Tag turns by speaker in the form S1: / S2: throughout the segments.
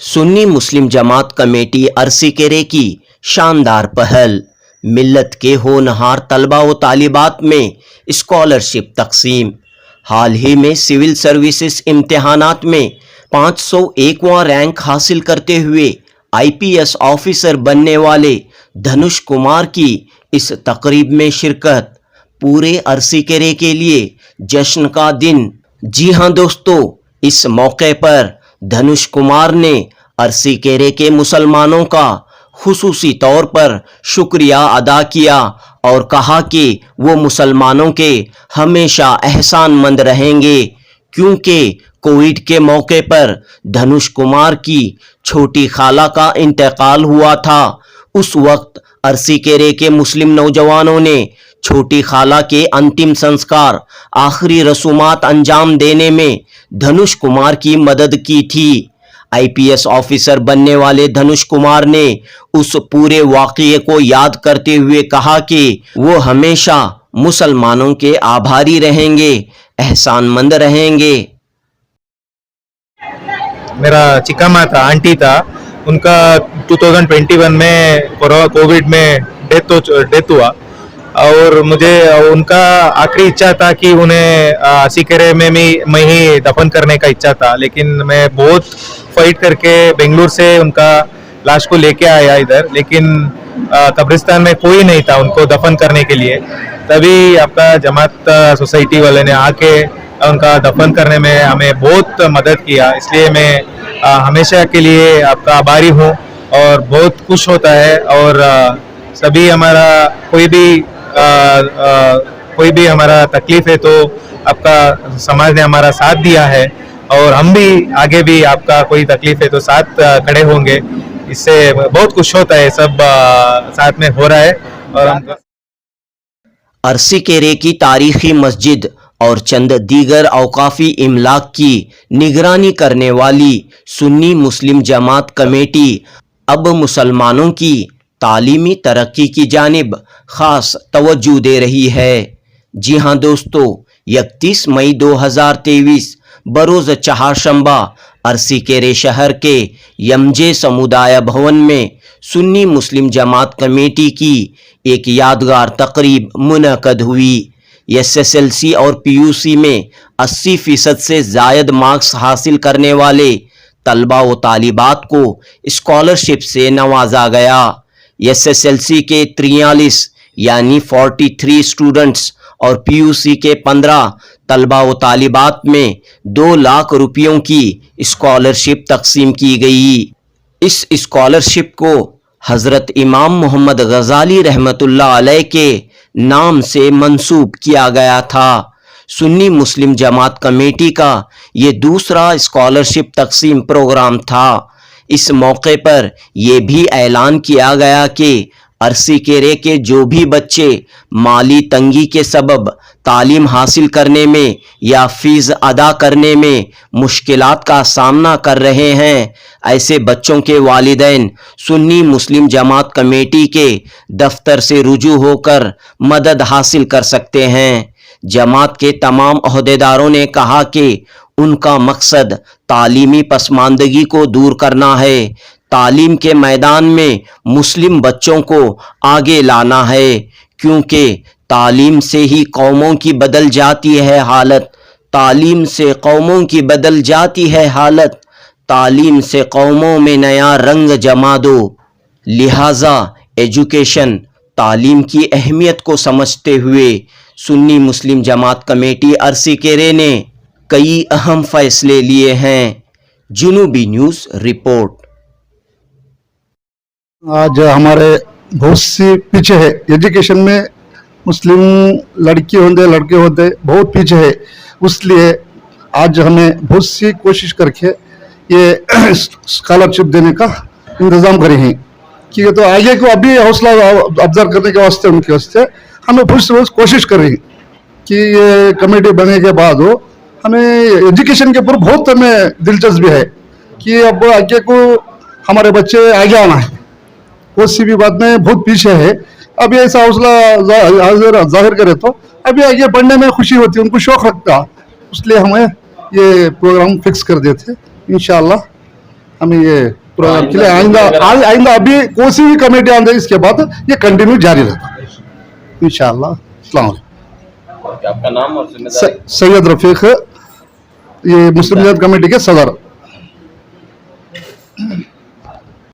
S1: सुन्नी मुस्लिम जमात committee Arsikere की शानदार पहल। मिल्लत के होनहार तलबा व तालिबात में स्कॉलरशिप तकसीम। हाल ही में सिविल सर्विसेज इम्तिहानात में 501वां रैंक हासिल करते हुए आईपीएस ऑफिसर बनने वाले धनुष कुमार की इस तकरीब में शिरकत पूरे अरसीकेरे के लिए जश्न का दिन। जी हां दोस्तों, इस मौके पर धनुष कुमार ने अरसीकेरे के मुसलमानों का खुसूसी तौर पर शुक्रिया अदा किया और कहा कि वो मुसलमानों के हमेशा एहसानमंद रहेंगे, क्योंकि कोविड के मौके पर धनुष कुमार की छोटी खाला का इंतकाल हुआ था। उस वक्त अरसीकेरे के मुस्लिम नौजवानों ने छोटी खाला के अंतिम संस्कार, आखिरी रसूमात अंजाम देने में धनुष कुमार की मदद की थी। आईपीएस ऑफिसर बनने वाले धनुष कुमार ने उस पूरे वाक़ये को याद करते हुए कहा कि वो हमेशा मुसलमानों के आभारी रहेंगे, एहसानमंद रहेंगे।
S2: मेरा चिकामा था, आंटी था, उनका 2021 में कोविड में डेथ हुआ और मुझे उनका आखिरी इच्छा था कि उन्हें अरसीकेरे में मैं ही दफन करने का इच्छा था, लेकिन मैं बहुत फाइट करके बेंगलुरु से उनका लाश को लेके आया इधर, लेकिन कब्रिस्तान में कोई नहीं था उनको दफन करने के लिए। तभी आपका जमात सोसाइटी वाले ने आके उनका दफन करने में हमें बहुत मदद किया, इसलिए मैं हमेशा के लिए आपका आभारी हूँ और बहुत खुश होता है। और सभी हमारा कोई भी हमारा तकलीफ है तो आपका समाज ने हमारा साथ दिया है और हम भी आगे भी आपका कोई तकलीफ है तो साथ खड़े होंगे। इससे बहुत खुश होता है, सब साथ में हो रहा है। और हम
S1: अरसीकेरे की तारीखी मस्जिद और चंद दीगर औकाफी इमलाक की निगरानी करने वाली सुन्नी मुस्लिम जमात कमेटी अब मुसलमानों की तालीमी तरक्की की जानिब ख़ास तवज्जो दे रही है। जी हाँ दोस्तों, 31 मई 2023 बरोज़ चहारशंबा अरसीकेरे शहर के यमजे समुदाय भवन में सुन्नी मुस्लिम जमात कमेटी की एक यादगार तकरीब मुनक़द हुई। एसएसएलसी और पीयूसी में 80% से ज़ायद मार्क्स हासिल करने वाले तलबा व तालिबात को स्कॉलरशिप से नवाजा गया। एसएसएलसी के 43 यानी 43 स्टूडेंट्स और पीयूसी के 15 तलबा व तालिबात में 2 लाख रुपयों की स्कॉलरशिप तकसीम की गई। इस स्कॉलरशिप को हज़रत इमाम मोहम्मद गज़ाली रहमतुल्लाह अलैह के नाम से मंसूब किया गया था। सुन्नी मुस्लिम जमात कमेटी का ये दूसरा स्कॉलरशिप तकसीम प्रोग्राम था। इस मौके पर यह भी ऐलान किया गया कि अरसीकेरे के जो भी बच्चे माली तंगी के सबब तालीम हासिल करने में या फ़ीस अदा करने में मुश्किलात का सामना कर रहे हैं, ऐसे बच्चों के वालिदैन सुन्नी मुस्लिम जमात कमेटी के दफ्तर से रुजू होकर मदद हासिल कर सकते हैं। जमात के तमाम अहदेदारों ने कहा कि उनका मकसद तालीमी पसमानदगी को दूर करना है, तालीम के मैदान में मुस्लिम बच्चों को आगे लाना है, क्योंकि तालीम से ही कौमों की बदल जाती है हालत, तालीम से कौमों की बदल जाती है हालत, तालीम से कौमों में नया रंग जमा दो। लिहाजा एजुकेशन तालीम की अहमियत को समझते हुए सुन्नी मुस्लिम जमात कमेटी अरसीकेरे ने कई अहम फैसले लिए हैं। जुनूबी न्यूज़ रिपोर्ट।
S3: आज हमारे बहुत सी पीछे है एजुकेशन में, मुस्लिम लड़के होते बहुत पीछे है, इसलिए आज हमें बहुत सी कोशिश करके ये स्कॉलरशिप देने का इंतज़ाम करे हैं कि तो आगे को अभी हौसला अफजाई करने के वास्ते उनके वास्ते हमें बहुत कोशिश कर रही कि ये कमेटी बनने के बाद हो हमें एजुकेशन के ऊपर बहुत हमें दिलचस्पी है कि अब आगे को हमारे बच्चे आगे आना है, किसी भी बात में बहुत पीछे है। अभी ऐसा हौसला जाहिर करे तो अभी आगे बढ़ने में खुशी होती है, उनको शौक रखता, इसलिए हमें ये प्रोग्राम फिक्स कर देते इंशाअल्लाह हमें ये प्रोग्राम के लिए आइंदा अभी कोई सी भी कमेटी आंदे इसके बाद ये कंटिन्यू जारी रहता है इंशाअल्लाह। अस्सलाम वालेकुम।
S1: और आपका नाम और जिम्मेदारी?
S3: सैयद रफीक, ये मुस्लिम जमात कमेटी के सदर।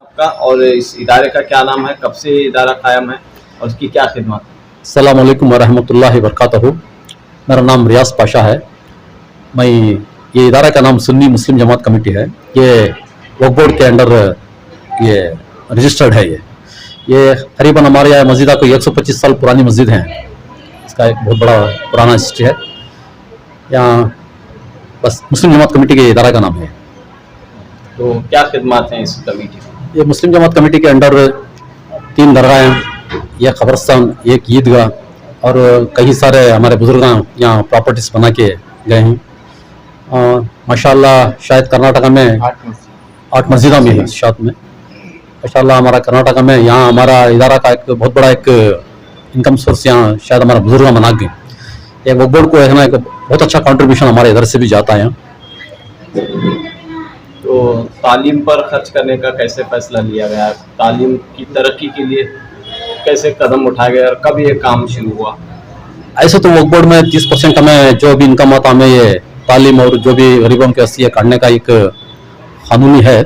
S1: आपका और इस इदारे का क्या नाम है, कब से इदारा कायम है और उसकी क्या खिदमत?
S4: अस्सलाम वालेकुम वरहमतुल्लाहि वबरकातुहू। मेरा नाम रियाज पाशा है। मैं ये इदारा का नाम सुन्नी मुस्लिम जमात कमेटी है। ये वक्फ बोर्ड के अंडर ये रजिस्टर्ड है। ये करीबन हमारे यहाँ मस्जिदा को 125 साल पुरानी मस्जिद है। इसका एक बहुत बड़ा पुराना हिस्ट्री है। यहाँ बस मुस्लिम जमात कमेटी के इदारा का नाम है।
S1: तो क्या खिदमत हैं इस कमेटी की?
S4: ये मुस्लिम जमात कमेटी के अंडर 3 दरगाह हैं, एक कब्रस्तान, एक ईदगाह और कई सारे हमारे बुजुर्ग यहाँ प्रॉपर्टीज बना के गए हैं। माशाल्लाह शायद कर्नाटका में 8 मस्जिदा में है साथ में। माशाल्लाह हमारा कर्नाटका में यहाँ हमारा इदारा का एक बहुत बड़ा एक इनकम सोर्स यहाँ शायद हमारा बुजुर्ग बना गए। एक वक्फ बोर्ड को है ना एक बहुत अच्छा कंट्रीब्यूशन हमारे इधर से भी जाता है।
S1: तो तालीम पर खर्च करने का कैसे फैसला लिया गया? तालीम की तरक्की के लिए कैसे कदम उठाए गए और कब ये काम शुरू हुआ?
S4: ऐसे तो वक्फ बोर्ड में 30% हमें जो भी इनकम आता हमें ये तालीम और जो भी गरीबों के हस्ती काटने का एक कानूनी है।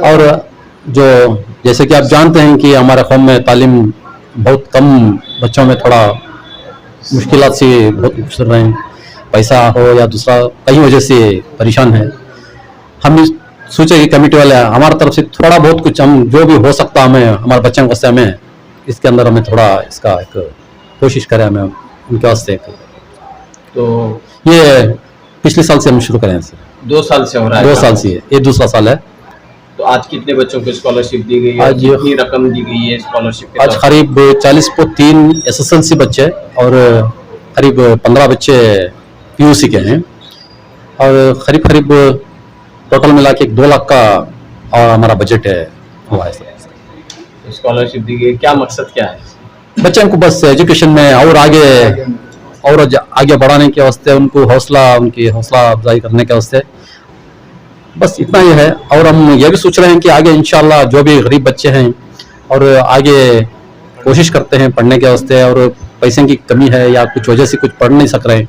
S4: और जो जैसे कि आप जानते हैं कि हमारे कौम में तालीम बहुत कम, बच्चों में थोड़ा मुश्किलात से बहुत गुजर रहे हैं, पैसा हो या दूसरा कई वजह से परेशान है। हम सोचे कि कमेटी वाले हमारी तरफ से थोड़ा बहुत कुछ हम जो भी हो सकता हमें हमारे बच्चों के वास्ते हमें इसके अंदर हमें थोड़ा इसका एक कोशिश करें हमें उनके वास्ते।
S1: तो
S4: ये पिछले साल से हम शुरू करें इसे।
S1: 2 साल से हो रहा है?
S4: 2 साल से ये दूसरा साल है।
S1: तो आज कितने बच्चों को स्कॉलरशिप दी गई है?
S4: आज
S1: कितनी रकम दी गई है स्कॉलरशिप?
S4: आज करीब 40.3 SSLC बच्चे और करीब 15 बच्चे PUC के हैं और करीब टोटल मिला के 2 लाख का और हमारा बजट है हुआ है।
S1: स्कॉलरशिप दी गई, क्या मकसद क्या है?
S4: बच्चों को बस एजुकेशन में और आगे बढ़ाने के वास्ते उनकी हौसला अफजाई करने के वास्ते बस इतना ही है। और हम ये भी सोच रहे हैं कि आगे इंशाल्लाह जो भी गरीब बच्चे हैं और आगे कोशिश करते हैं पढ़ने के वास्ते और पैसे की कमी है या कुछ वजह से कुछ पढ़ नहीं सक रहे हैं,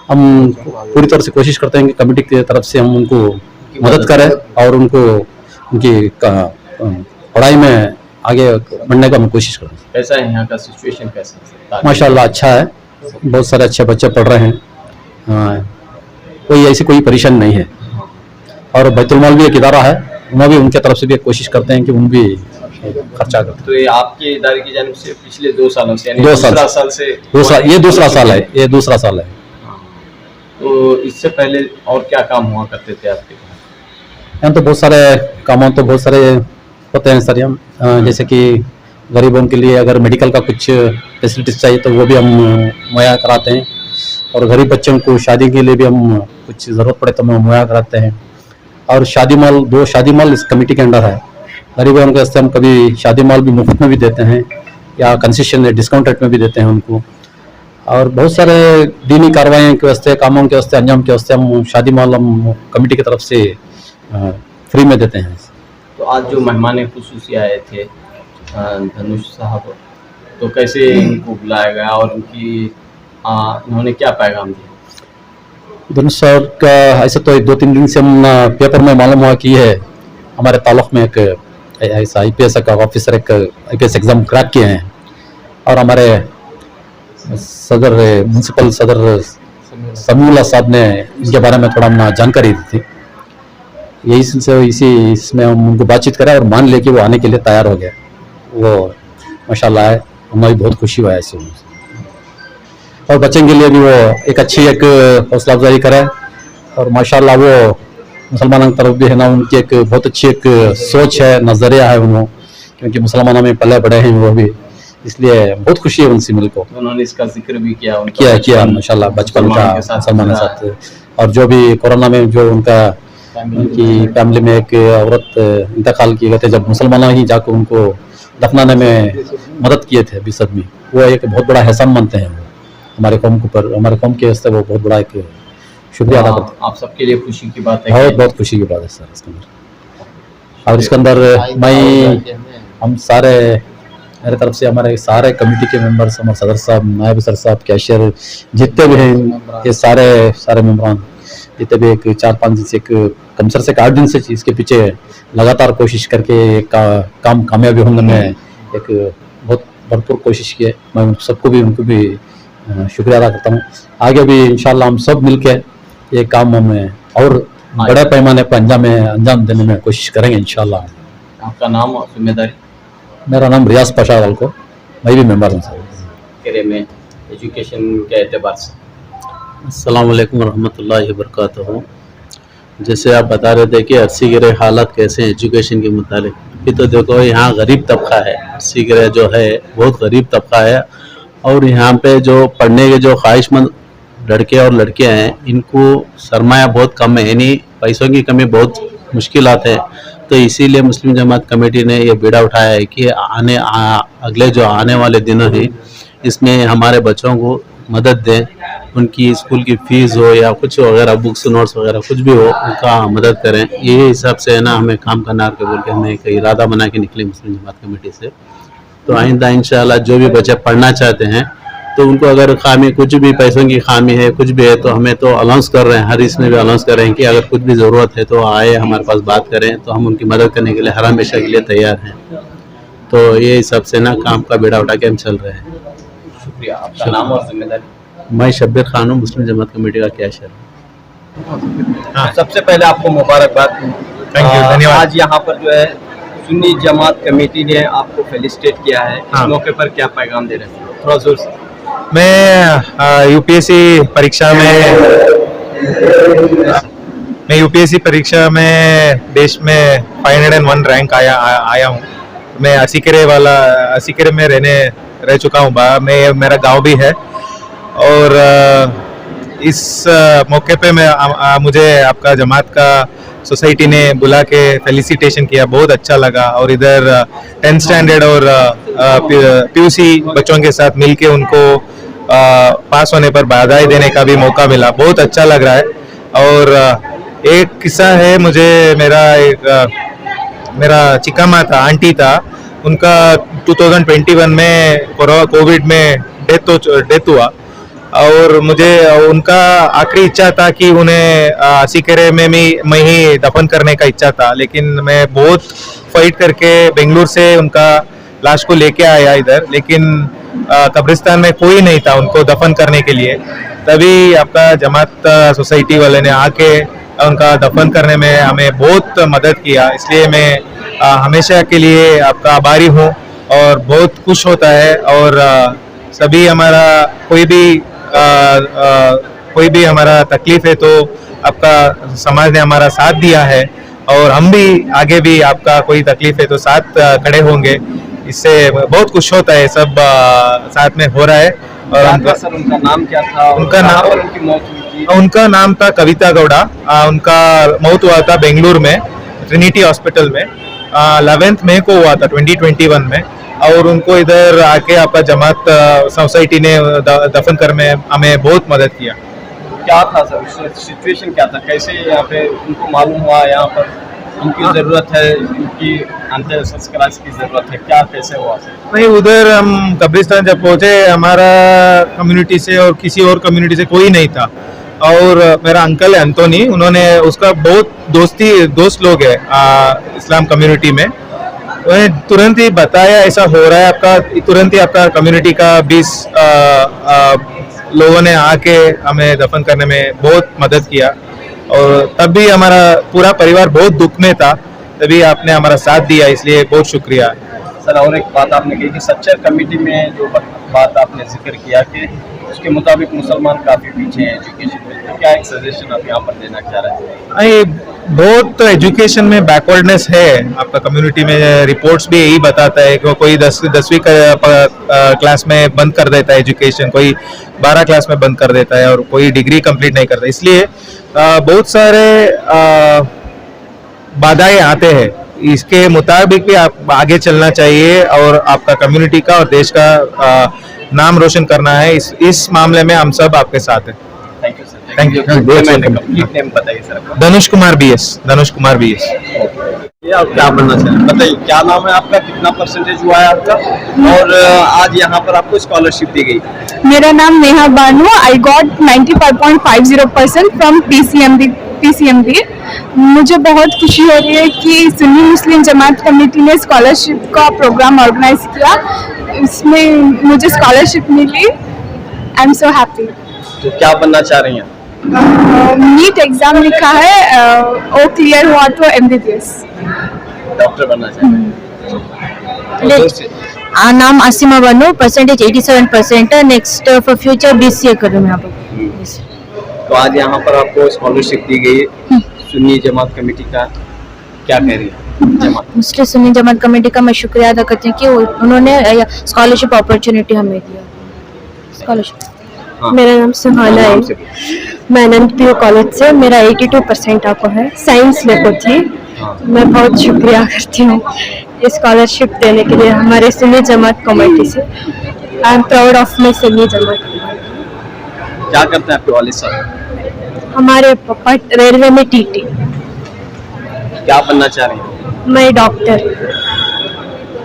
S4: हम पूरी तरह से कोशिश करते हैं कि कमेटी की तरफ से हम उनको मदद करें और उनको उनकी पढ़ाई में आगे बढ़ने का हम कोशिश करें।
S1: कैसा है यहाँ का सिचुएशन? कैसा है?
S4: माशाल्लाह अच्छा है, बहुत सारे अच्छे बच्चे पढ़ रहे हैं। कोई ऐसी कोई परेशानी नहीं है। और बैतुल माल भी एक इदारा है, उन्हें भी उनके तरफ से भी कोशिश करते हैं कि उन भी खर्चा करते।
S1: तो ये आपके इदारे की जानिब से पिछले 2 सालों से यानी
S4: 2 साल
S1: से
S4: ये दूसरा साल है।
S1: तो इससे पहले और क्या काम हुआ करते थे आपके?
S4: यहाँ तो बहुत सारे कामों तो बहुत सारे होते हैं सर। हम जैसे कि गरीबों के लिए अगर मेडिकल का कुछ फैसिलिटीज चाहिए तो वो भी हम मुहैया कराते हैं और गरीब बच्चों को शादी के लिए भी हम कुछ ज़रूरत पड़े तो हम मुहैया कराते हैं। और शादी माल 2 शादी माल इस कमेटी के अंडर है। गरीबों के वास्ते हम कभी शादी माल भी मुफ्त में भी देते हैं या कंसेशन डिस्काउंट रेट में भी देते हैं उनको। और बहुत सारे दीनी कार्रवाई के वास्ते कामों के वास्ते अंजाम के वास्ते हम शादी माल हम कमेटी की तरफ से फ्री में देते हैं।
S1: तो आज जो मेहमान खुसूसी आए थे धनुष साहब, तो कैसे इनको बुलाया गया और इन्होंने क्या पैगाम दिया?
S4: धनुष साहब का ऐसे तो 2-3 दिन से हम पेपर में मालूम हुआ कि है हमारे ताल्लुक में एक ऐसा IPS का ऑफिसर एक IPS एग्ज़ाम क्रैक किए हैं और हमारे म्यूनसिपल सदर समीउल्लाह साहब ने इनके बारे में थोड़ा हम जानकारी दी थी। यही सिलसिले इसमें हम उनको बातचीत करें और मान ले कि वो आने के लिए तैयार हो गए। वो माशाल्लाह है, हमें बहुत खुशी हुआ है इससे। और बच्चों के लिए भी वो एक अच्छी एक हौसला अफजाई करे और माशाल्लाह वो मुसलमानों की तरफ भी है ना उनकी एक बहुत अच्छी एक सोच है, नज़रिया है उन्होंने, क्योंकि मुसलमानों में पले बड़े हैं वो भी, इसलिए बहुत खुशी है उनसे मिलकर।
S1: तो उन्होंने इसका जिक्र भी
S4: किया माशाल्लाह बचपन का मुसलमानों के साथ। और जो भी कोरोना में जो उनकी फैमिली में एक औरत इंतकाल की गए थे, जब मुसलमानों ही जाकर उनको दफनाने में मदद किए थे 20 आदमी, वो एक बहुत बड़ा एहसान मानते हैं हमारे कौम के ऊपर, हमारे कौम के वास्ते वो बहुत बड़ा एक शुक्रिया अदा करते हैं।
S1: आप सबके लिए खुशी की बात है।
S4: बहुत खुशी की बात है सर इसके अंदर। और इसके अंदर हम सारे, मेरे तरफ से हमारे सारे कमेटी के मेंबर्स, हमारे सदर साहब, नायब सदर साहब, कैशियर, जितने भी हैं, ये सारे मेम्बरान, जितने भी एक 4-5 दिन से, एक कम से 8 दिन से इसके पीछे लगातार कोशिश करके काम कामयाबी होने में एक बहुत भरपूर कोशिश की है। मैं उनको भी शुक्रिया अदा करता हूँ। आगे भी इंशाल्लाह हम सब मिलकर ये काम हमें और बड़े पैमाने पर अंजाम देने में कोशिश करेंगे इंशाल्लाह।
S1: आपका नाम और जिम्मेदारी?
S4: मेरा नाम रियाज पाशा वालको, मैं भी मेंबर हूँ सर।
S1: में एजुकेशन के एतबार से
S5: अस्सलाम वालेकुम रहमतुल्लाहि व बरकातहू। जैसे आप बता रहे थे कि अरसीगरे हालात कैसे हैं एजुकेशन के मुतालिक, अभी तो देखो यहाँ गरीब तबका है, अरसीगरे जो है बहुत गरीब तबका है, और यहाँ पे जो पढ़ने के जो ख्वाहिशमंद लड़के और लड़कियाँ हैं, इनको सरमाया बहुत कम है, यानी पैसों की कमी, बहुत मुश्किलात है। तो इसीलिए मुस्लिम जमात कमेटी ने ये बीड़ा उठाया है कि अगले जो आने वाले दिनों हैं, इसमें हमारे बच्चों को मदद दें, उनकी स्कूल की फ़ीस हो या कुछ वगैरह, बुक्स नोट्स वगैरह कुछ भी हो, उनका मदद करें। ये हिसाब से है ना, हमें काम करना के बोल के हमें एक इरादा बना के निकले मुस्लिम जमात कमेटी से। तो आइंदा इंशाल्लाह जो भी बच्चे पढ़ना चाहते हैं, तो उनको अगर खामी, कुछ भी पैसों की खामी है, कुछ भी है, तो हमें तो अनाउंस कर रहे हैं, हर इसमें भी अनाउंस कर रहे हैं कि अगर कुछ भी ज़रूरत है तो आए हमारे पास बात करें, तो हम उनकी मदद करने के लिए हर हमेशा के लिए तैयार हैं। तो ये हिसाब से ना काम का बेड़ा उठा के हम चल रहे हैं।
S1: शुक्रिया। आपका नाम और जिम्मेदारी?
S5: मैं शब्बीर खान हूँ, मुस्लिम जमात कमेटी का कैशियर।
S1: सबसे पहले आपको मुबारकबाद।
S2: थैंक यू, धन्यवाद।
S1: आज यहाँ पर जो है सुन्नी जमात कमेटी ने आपको फेलिसिटेट किया है, इस मौके पर क्या पैगाम दे रहे हैं? थोड़ा जोर से।
S2: मैं यूपीएससी परीक्षा में देश में 501 रैंक आया हूँ। मैं असीकरे में रह चुका हूँ। मेरा गांव भी है, और इस मौके पे मुझे आपका जमात का सोसाइटी ने बुला के फेलिसिटेशन किया, बहुत अच्छा लगा। और इधर 10th स्टैंडर्ड और पीयूसी बच्चों के साथ मिलके उनको पास होने पर बधाई देने का भी मौका मिला, बहुत अच्छा लग रहा है। और एक किस्सा है, मुझे मेरा चिकामा था, आंटी था, उनका 2021 में कोविड में डेथ हुआ, और मुझे उनका आखिरी इच्छा था कि उन्हें सीकरे में मैं ही दफन करने का इच्छा था। लेकिन मैं बहुत फाइट करके बेंगलुरु से उनका लाश को लेके आया इधर, लेकिन कब्रिस्तान में कोई नहीं था उनको दफन करने के लिए। तभी आपका जमात सोसाइटी वाले ने आके उनका दफन करने में हमें बहुत मदद किया। इसलिए मैं हमेशा के लिए आपका आभारी हूँ, और बहुत खुश होता है। और सभी हमारा कोई भी हमारा तकलीफ है, तो आपका समाज ने हमारा साथ दिया है, और हम भी आगे भी आपका कोई तकलीफ है तो साथ खड़े होंगे। इससे बहुत खुश होता है, सब साथ में हो रहा है। और
S1: उनका नाम क्या था?
S2: उनका नाम था कविता गौड़ा। उनका मौत हुआ था बेंगलुरु में, ट्रिनिटी हॉस्पिटल में, 11 मई को हुआ था 2021 में। और उनको इधर आके आपका जमात सोसाइटी ने दफन करने में हमें बहुत मदद किया।
S1: क्या था सर, सिचुएशन क्या था, कैसे यहाँ पे उनको मालूम हुआ यहाँ पर उनकी ज़रूरत है, उनकी अंतिम संस्कार की ज़रूरत है, क्या कैसे हुआ सर?
S2: नहीं, उधर हम कब्रिस्तान जब पहुँचे, हमारा कम्युनिटी से और किसी और कम्युनिटी से कोई नहीं था। और मेरा अंकल है अंतोनी, उन्होंने उसका बहुत दोस्त लोग है इस्लाम कम्युनिटी में, उन्हें तुरंत ही बताया ऐसा हो रहा है आपका। तुरंत ही आपका कम्युनिटी का 20 लोगों ने आके हमें दफन करने में बहुत मदद किया। और तब भी हमारा पूरा परिवार बहुत दुख में था, तभी आपने हमारा साथ दिया, इसलिए बहुत शुक्रिया
S1: सर। और एक बात आपने कही कि सच्चर कमेटी में जो बात आपने जिक्र किया कि उसके मुताबिक मुसलमान काफ़ी पीछे हैं एजुकेशन में, तो क्या एक सजेशन आप यहाँ पर देना चाह रहे हैं?
S2: बहुत एजुकेशन में बैकवर्डनेस है आपका कम्युनिटी में। रिपोर्ट्स भी यही बताता है कि कोई 10वीं क्लास में बंद कर देता है एजुकेशन, कोई 12 क्लास में बंद कर देता है, और कोई डिग्री कंप्लीट नहीं करता। इसलिए बहुत सारे बाधाएं आते हैं। इसके मुताबिक भी आप आगे चलना चाहिए, और आपका कम्युनिटी का और देश का नाम रोशन करना है। इस मामले में हम सब आपके साथ हैं।
S1: Thank you sir.
S2: Thank you.
S1: Complete name बताइए सर।
S2: धनुष कुमार BS।
S6: आप क्या बनना चाह रहे हैं बताइए, क्या नाम है आपका, कितना परसेंटेज हुआ है आपका, और आज यहाँ पर आपको स्कॉलरशिप दी गई?
S7: मेरा नाम Neha Banu. I got 95.50% from PCMB। मुझे बहुत खुशी हो रही है कि सुन्नी मुस्लिम जमात कमेटी ने स्कॉलरशिप का प्रोग्राम ऑर्गेनाइज किया, इसमें मुझे स्कॉलरशिप मिली। I am so happy.
S6: तो क्या बनना चाह रही हैं?
S7: नीट एग्जाम लिखा है, वो क्लियर हुआ तो MBBS।
S6: डॉक्टर बनना चाह रहे हैं? तो जोर से।
S8: नाम आसिमा बानो, परसेंटेज 87% है। नेक्स्ट फॉर फ्यूचर BCA करूँ यहाँ पर।
S6: तो आज यहाँ पर आपको स्कॉलरशिप दी गई सुन्नी जमात कमेटी का, क्या कह रही है जमात?
S8: मुस्लिम सुन्नी जमात कमेटी का मैं शुक्रिया अदा करती हूँ कि उन्होंने स्कॉलरशिप अपॉर्चुनिटी हमें दिया। स्कॉलरशिप।
S6: हाँ।
S8: मेरा नाम सुहाना
S6: नाम
S8: है,
S6: से।
S8: मैं अनंत पीओ कॉलेज से, मेरा 82% आपको है, साइंस लेको थी।
S6: हाँ।
S8: मैं बहुत शुक्रिया करती हूँ स्कॉलरशिप देने के लिए हमारे सुन्नी जमात कमेटी से। I am proud of my Sunni Jamat.
S6: क्या करते हैं आपके वालिद साहब?
S8: हमारे पापा रेलवे में TT।
S6: क्या बनना चाह रही हैं?
S8: मैं डॉक्टर।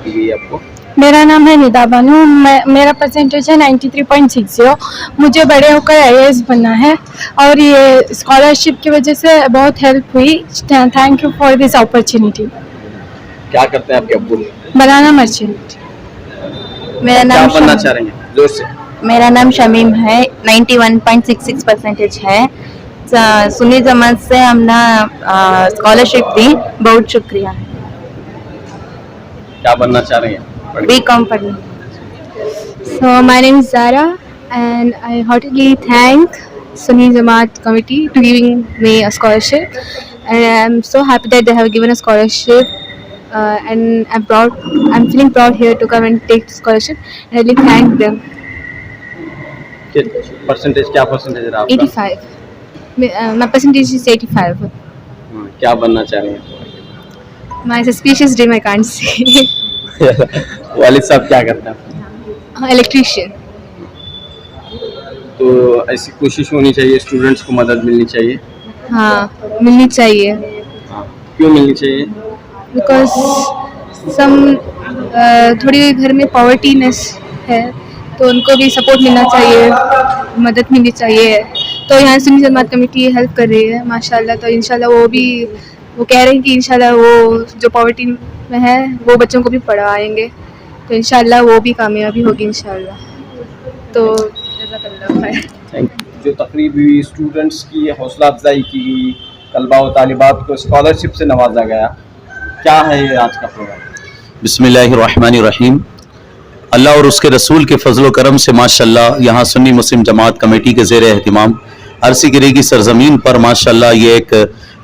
S6: दी गई आपको?
S7: मेरा नाम है निदा बानू। मेरा परसेंटेज है 93.60। मुझे बड़े होकर IAS बनना है और ये स्कॉलरशिप की वजह से बहुत हेल्प हुई। Thank you for this opportunity.
S6: क्या करते हैं आपके अब्बू?
S7: बनाना मर्चेंट।
S8: मेरा
S6: क्या
S8: नाम
S6: बनना चाह रही हैं? जोर से।
S8: मेरा नाम शमीम है, 91.66 परसेंटेज है। सुन्नी जमात से हमने स्कॉलरशिप दी, बहुत शुक्रिया है।
S6: क्या बनना चाह रही हैं?
S8: BCom पढ़ी।
S7: So my name is Zara and I heartily thank Sunni Jamaat committee to giving me a scholarship, and I'm so happy that they have given a scholarship, and I'm feeling proud here to come and take the scholarship, and I really thank them.
S6: Percentage, क्या percentage रहा आपका?
S7: 85. My percentage is 85.
S6: हाँ, क्या बनना चाह रही हैं?
S7: My suspicious dream I can't say.
S6: वालिद साहब क्या करते हैं?
S7: Electrician.
S6: तो ऐसी कोशिश होनी चाहिए, स्टूडेंट्स को मदद मिलनी चाहिए।
S7: हाँ, मिलनी चाहिए।
S6: हाँ, क्यों मिलनी चाहिए?
S7: बिकॉज थोड़ी घर में पॉवर्टीनेस है, तो उनको भी सपोर्ट मिलना चाहिए, मदद मिलनी चाहिए। तो यहाँ सुन्नी जमात कमेटी हेल्प कर रही है माशाल्लाह। तो इंशाल्लाह वो कह रहे हैं कि इंशाल्लाह वो जो पॉवर्टी में है वो बच्चों को भी पढ़ाएंगे, तो इंशाल्लाह वो भी कामयाबी होगी इंशाल्लाह। तो जज़ाकल्लाह खैर।
S6: जो तकरीब हुई, स्टूडेंट्स की हौसला अफजाई की गई, तलबा व तालिबात को स्कॉलरशिप से नवाजा गया, क्या है ये आज का प्रोग्राम?
S5: बिस्मिल्लाहिर्रहमानिर्रहीम। अल्लाह और उसके रसूल के फजल करम से माशाल्लाह यहाँ सुन्नी मुस्लिम जमात कमेटी के ज़ेर एहतिमाम अरसी गिरे की सरजमीन पर माशाल्लाह ये एक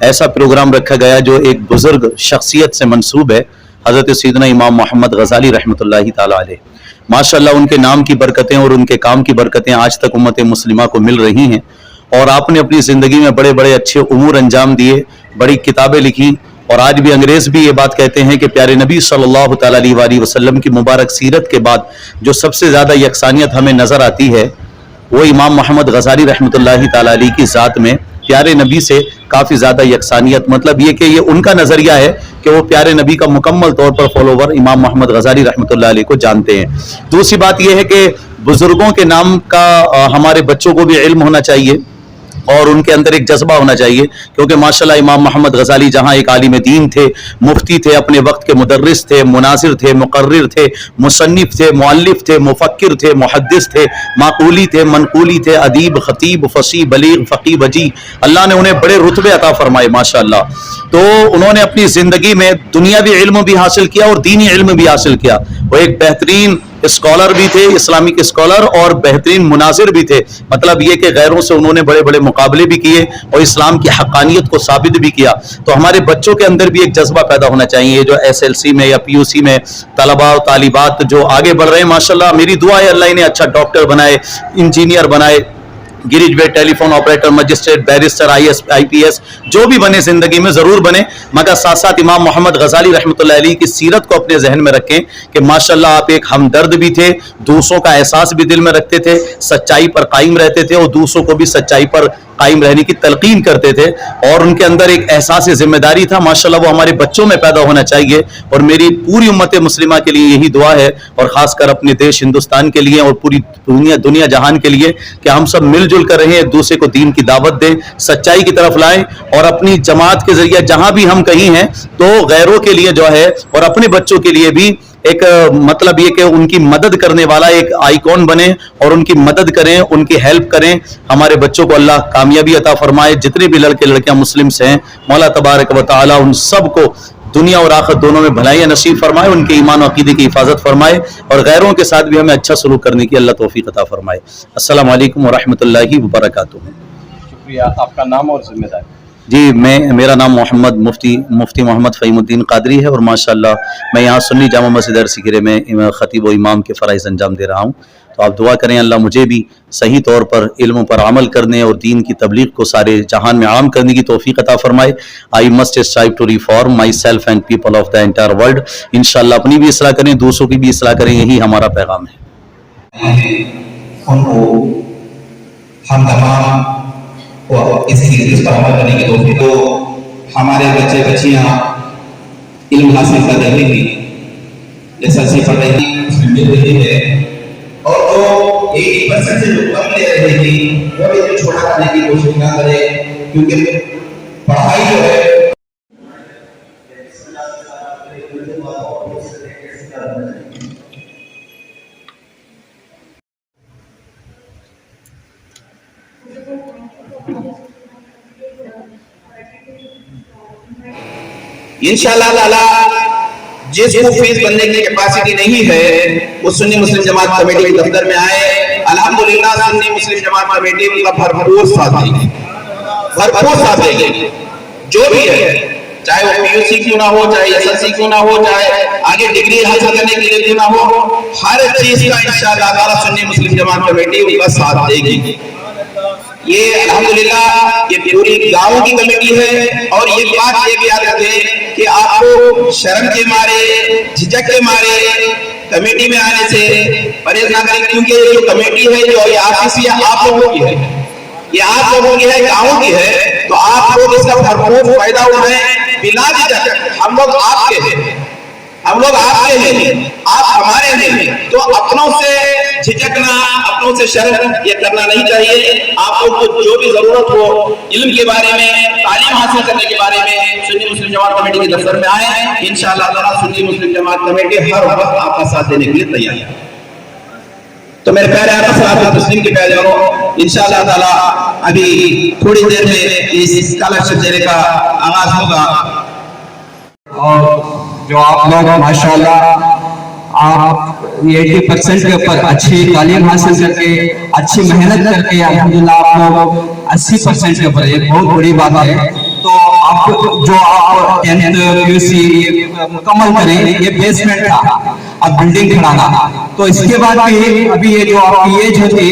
S5: ऐसा प्रोग्राम रखा गया जो एक बुजुर्ग शख्सियत से मंसूब है, हज़रत सैयदना इमाम मोहम्मद गज़ाली रहमतुल्लाहि ताला अलैह। माशाल्लाह उनके नाम की बरकतें और उनके काम की बरकतें आज तक उम्मत मुस्लिमा को मिल रही हैं, और आपने अपनी ज़िंदगी में बड़े बड़े अच्छे उमूर अंजाम दिए, बड़ी किताबें लिखी, और आज भी अंग्रेज़ भी ये बात कहते हैं कि प्यारे नबी सल्लल्लाहु ताला अलैहि वसल्लम की मुबारक सीरत के बाद जो सबसे ज़्यादा यकसानियत हमें नज़र आती है वो इमाम मोहम्मद गज़ाली रहमतुल्लाहि ताला अलैहि की ज़ात में प्यारे नबी से काफ़ी ज़्यादा यकसानियत, मतलब ये कि ये उनका नज़रिया है कि वो प्यारे नबी का मुकम्मल तौर पर फॉलोवर इमाम मोहम्मद गज़ाली रहमतुल्लाहि अलैहि को जानते हैं। दूसरी बात यह है कि बुजुर्गों के नाम का हमारे बच्चों को भी इल्म होना चाहिए और उनके अंदर एक जज्बा होना चाहिए, क्योंकि माशाल्लाह इमाम मोहम्मद गज़ाली जहाँ एक आलिम दीन थे, मुफ्ती थे, अपने वक्त के मुदर्रिस थे, मुनासिर थे, मुकर्रिर थे, मुसन्निफ थे, मुअल्लिफ थे, मुफक्किर थे, मुहद्दिस थे, माकूली थे, मनकूली थे, अदीब, खतीब, फसी, बलीग, फ़क़ी, वजी, अल्लाह ने उन्हें बड़े रुतबे अता फरमाए माशाल्लाह। तो उन्होंने अपनी ज़िंदगी में दुनियावी इल्म भी हासिल किया और दीनी इल्म भी हासिल किया। वो एक बेहतरीन स्कॉलर भी थे, इस्लामिक स्कॉलर, और बेहतरीन मुनाजिर भी थे। मतलब ये कि गैरों से उन्होंने बड़े बड़े मुकाबले भी किए और इस्लाम की हक़ानियत को साबित भी किया। तो हमारे बच्चों के अंदर भी एक जज्बा पैदा होना चाहिए, जो SLC में या PUC में तलबा और तालिबात जो आगे बढ़ रहे हैं माशाल्लाह, मेरी दुआ है अल्लाह इन्हें अच्छा डॉक्टर बनाए, इंजीनियर बनाए, गिरिज telephone operator, magistrate, barrister, IAS IPS जो भी बने जिंदगी में जरूर बने, मगर साथ साथ इमाम मोहम्मद गजाली रहमतुल्लाह अलैह की सीरत को अपने जहन में रखें कि माशाल्लाह आप एक हमदर्द भी थे, दूसरों का एहसास भी दिल में रखते थे, सच्चाई पर कायम रहते थे और दूसरों को भी सच्चाई पर कायम रहने की तलकीन करते थे, और उनके अंदर एक एहसास जिम्मेदारी था। माशाल्लाह वो हमारे बच्चों में पैदा होना चाहिए, और मेरी पूरी उम्मत मुस्लिमा के लिए यही दुआ है, और खासकर अपने देश हिंदुस्तान के लिए और पूरी दुनिया जहान के लिए, कि हम सब मिलजुल कर रहें, एक दूसरे को दीन की दावत दें, सच्चाई की तरफ लाएं, और अपनी जमात के जरिए जहां भी हम कहीं हैं तो गैरों के लिए जो है और अपने बच्चों के लिए भी एक मतलब ये कि उनकी मदद करने वाला एक आइकॉन बने और उनकी मदद करें, उनकी हेल्प करें। हमारे बच्चों को अल्लाह कामयाबी अता फरमाए, जितने भी लड़के लड़कियां मुस्लिम से हैं मौला तबारक व तआला उन सब को दुनिया और आखिरत दोनों में भलाइयां नसीब फरमाए, उनके ईमान और अकीदे की हिफाजत फरमाए, और गैरों के साथ भी हमें अच्छा सलूक करने की अल्लाह तौफीक अता फरमाए। अस्सलाम वालेकुम व रहमतुल्लाहि व बरकातुहू।
S6: शुक्रिया, आपका नाम और जिम्मेदारी।
S5: जी, मेरा नाम मुफ्ती मोहम्मद फ़हीमुद्दीन क़ादरी है, और माशाअल्लाह मैं यहाँ सुन्नी जामा मस्जिद अरसीगरे में ख़तीब व इमाम के फ़राइज़ अंजाम दे रहा हूँ। तो आप दुआ करें अल्लाह मुझे भी सही तौर पर इल्म पर अमल करने और दीन की तबलीग को सारे जहान में आम करने की तौफीक अता फरमाए। I must strive to reform myself and people of the entire world. इंशाअल्लाह अपनी भी इसलाह करें, दूसरों की भी इसलाह करें, यही हमारा पैगाम है।
S9: उनको हम तमाम को इस पर अमल करने की तौफीक दो। हमारे बच्चे बच्चियां इल्म हासिल कर रहे हैं, जैसा सी पढ़ रही मिल रही है, और जो 80% से जो कम ले रहे थी वो भी छोटा करने की कोशिश ना करें, क्योंकि पढ़ाई जो है इंशाअल्लाह ताला जिसको फीस भरने की कैपेसिटी नहीं है वो सुन्नी मुस्लिम जमात कमेटी के दफ्तर में आए। अल्हम्दुलिल्लाह सुन्नी मुस्लिम जमात कमेटी उनका भरपूर साथ देगी, भरपूर साथ देगी। जो भी है, चाहे वो PUC क्यों ना हो, चाहे SSC क्यों ना हो, चाहे आगे डिग्री हासिल करने के लिए क्यों ना हो, हर चीज का इंशाअल्लाह ताला सुन्नी मुस्लिम जमात कमेटी उनका साथ देगी। ये अल्हम्दुलिल्लाह ये पूरी गांव की कमेटी है, और ये बात ये भी याद रखें कि आपको शर्म के मारे, झिझक के मारे कमेटी में आने से परहेज ना करें, क्योंकि ये जो कमेटी है जो ये ऑफिस ये आप लोगों की है, ये आप लोगों की है, गांव की है, तो आप लोग इसका भरपूर फायदा उठाएं बिना झिझक। हम लोग आपके हैं, हम लोग आपके हैं, आप हमारे हैं, तो अपनों से झिझकना, अपनों से शर्म ये करना नहीं चाहिए। आप लोग को जो भी जरूरत हो इल्म के बारे में, तालीम हासिल करने के बारे में, सुन्नी मुस्लिम जमात कमेटी के दफ्तर में आए। इंशाअल्लाह ताला सुन्नी मुस्लिम जमात कमेटी हर वक्त आपका साथ देने के लिए तैयार है। तो मेरे प्यारे आका मुस्लिम के प्यारे लोगों, इंशाअल्लाह ताला अभी थोड़ी देर में इस स्कॉलरशिप देने का आगाज होगा, और जो आप लोग माशाल्लाह आप 80% के ऊपर अच्छी तालीम हासिल करके, अच्छी मेहनत करके अल्हम्दुलिल्लाह आप लोग 80% के ऊपर, एक बहुत बड़ी बात है। तो आप जो आप 10th PUC मुकम्मल करें, ये बेसमेंट था, अब बिल्डिंग खड़ाना, तो इसके बाद भी अभी ये जो आपकी एज होती,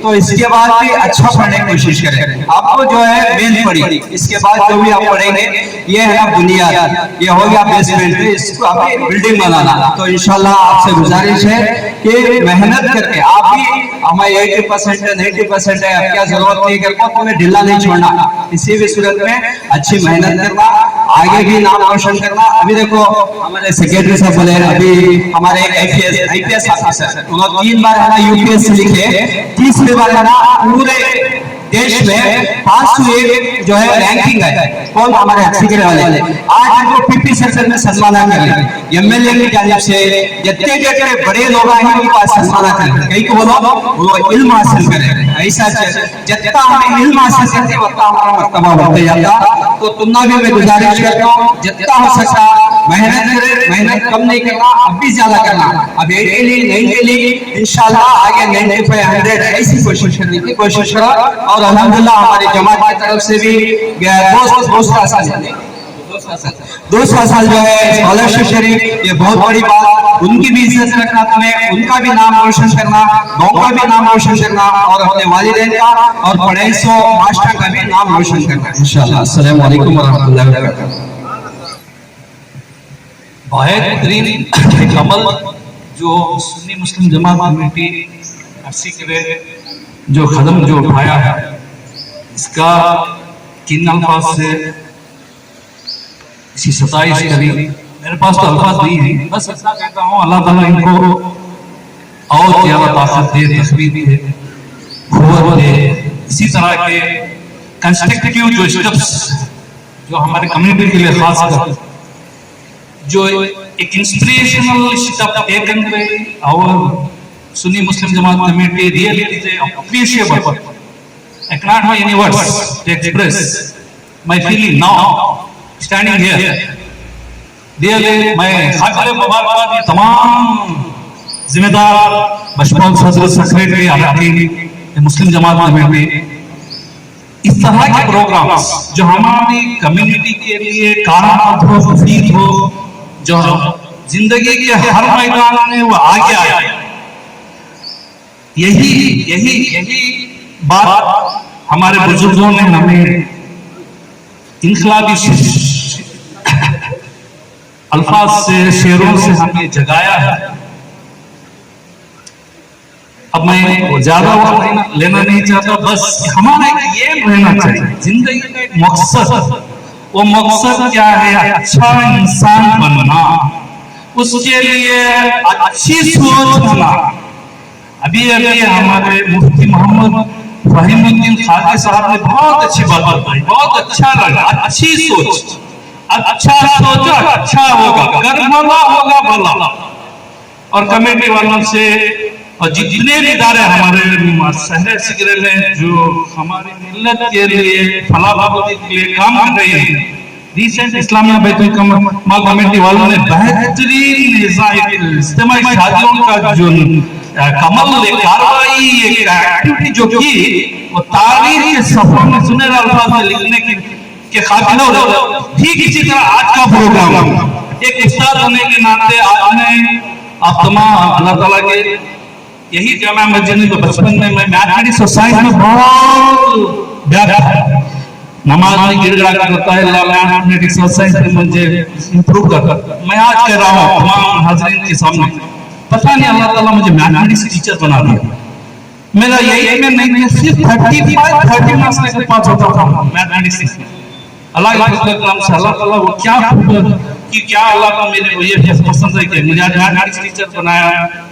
S9: तो इसके बाद भी अच्छा पढ़ने की कोशिश करें। आपको जो है मेन पढ़ी, इसके बाद जो भी आप पढ़ेंगे ये है ना बुनियाद, ये हो गया बेसमेंट, इसको अभी बिल्डिंग बनाना। तो इंशाल्लाह आपसे गुजारिश है कि मेहनत करके आप भी, हमारे 80% है 90% है, अब क्या जरूरत नहीं करना, तुम्हें ढीला नहीं छोड़ना, किसी भी सूरत में अच्छी मेहनत करना, आगे भी नाम रोशन करना। अभी देखो हमारे सेक्रेटरी साहब बोले, अभी हमारे एक IPS ऑफिसर, उन्होंने 3 बार है ना UPSC लिखे, 30 बार है ना पूरे देश में 501 जो है रैंकिंग है, कौन हमारे हसीगरे वाले। आज उनको PP सेक्शन में सम्मान कर MLA की जानिब से जितने जितने बड़े लोग हैं उनको सम्मान कर, कहीं को बोलो वो इल्म हासिल करें, ऐसा जितना हमें इल्म हासिल करते उतना हमारा मर्तबा बढ़ते जाता। तो तुमना भी मैं गुजारिश करता हूँ जितना हो सकता मेहनत करें, मेहनत कम नहीं करना, अब भी ज्यादा करना। अब 80 ली 90 ली, इंशाल्लाह आगे 95 100 ऐसी कोशिश करने की कोशिश करो। और अल्हम्दुलिल्लाह हमारी जमात की तरफ से भी दोस्त का साथ दूसरा साल जो है स्कॉलरशिप शरीफ, ये बहुत बड़ी बात, उनकी भी इज्जत रखना, तुम्हें उनका भी नाम रोशन करना, गाँव का भी नाम रोशन करना और अपने वालिदैन का और पढ़ाईसो मास्टर का भी नाम रोशन करना इंशाल्लाह। अस्सलाम वालेकुम वरहमतुल्लाहि वबरकातुहू।
S10: बेहतरीन अमल जो सुन्नी मुस्लिम जमात कमेटी अर्सी करे जो कदम जो उठाया है, इसका किन अल्फाज से इसी सताइश करी, मेरे पास तो अल्फाज नहीं है, बस इतना कहता हूँ अल्लाह ताला इनको और ज्यादा ताकत दे, तस्वीर दे, कुव्वत दे। इसी तरह के कंस्ट्रक्टिव जो स्टेप्स जो हमारे कम्युनिटी के लिए खास कर जो एक inspirational step taken by our Sunni Muslim Jamaat committee really is appreciable. I cannot have any words to express my feeling now standing here. Really, मैं खातिल मुबारकबाद ये तमाम जिम्मेदार बशमूल सदर सेक्रेटरी अरकान मुस्लिम जमात कमेटी, इस तरह के प्रोग्राम्स जो हमारी कम्युनिटी के लिए कारगर हो, मुफीद हो, जो जिंदगी के हर मैदान में वो आगे आए, यही बात हमारे बुजुर्गों ने हमें इनकलाबी अल्फाज से, शेरों से हमें जगाया है। अब मैं ज्यादा लेना नहीं चाहता, बस हमारा एक ये रहना चाहिए जिंदगी का एक मकसद, वो मकसद क्या है? अच्छा इंसान बनना, उसके लिए अच्छी सोच होना। अभी हमारे मुफ्ती मोहम्मद फहीमुद्दीन खाजी साहब ने बहुत अच्छी बात बताई, बहुत अच्छा लगा। अच्छी सोच, अच्छा सोचा अच्छा होगा, अगर भला होगा भला। और कमेटी वालों से और जितने भी इदारे हमारे शहर सिगरे में जो हमारी मिल्लत के लिए फलाह बहबूदी के लिए काम कर रहे हैं, रिसेंट इस्लामिया बैतुल माल कमेटी वालों ने बेहतरीन इज्तिमाई शादियों का जो कमल कार्रवाई एक्टिविटी जो की, वो तारीख के सफर में सुनहरे अल्फाज में लिखने के काबिल हो। ठीक इसी तरह आज का प्रोग्राम एक उस्ताद होने के नाते आपने आप तमाम अल्लाह ताला के यही जामा मस्जिद में बचपन में मैं मैथमेटिक्स सोसाइटी में बहुत ब्याह नमाज में गिड़गिड़ा करता है, मैथमेटिक्स सोसाइटी मुझे इंप्रूव करता। मैं आज कह रहा हूँ तमाम हाज़रीन के सामने, पता नहीं अल्लाह ताला मुझे मैथमेटिक्स टीचर बना दिया। मेरा यही में नहीं सिर्फ 30 मार्क्स लेकर पास होता था मैथमेटिक्स। अल्लाह के करम से अल्लाह ताला वो क्या अल्लाह का मेरे को ये पसंद है कि मुझे मैथमेटिक्स टीचर बनाया।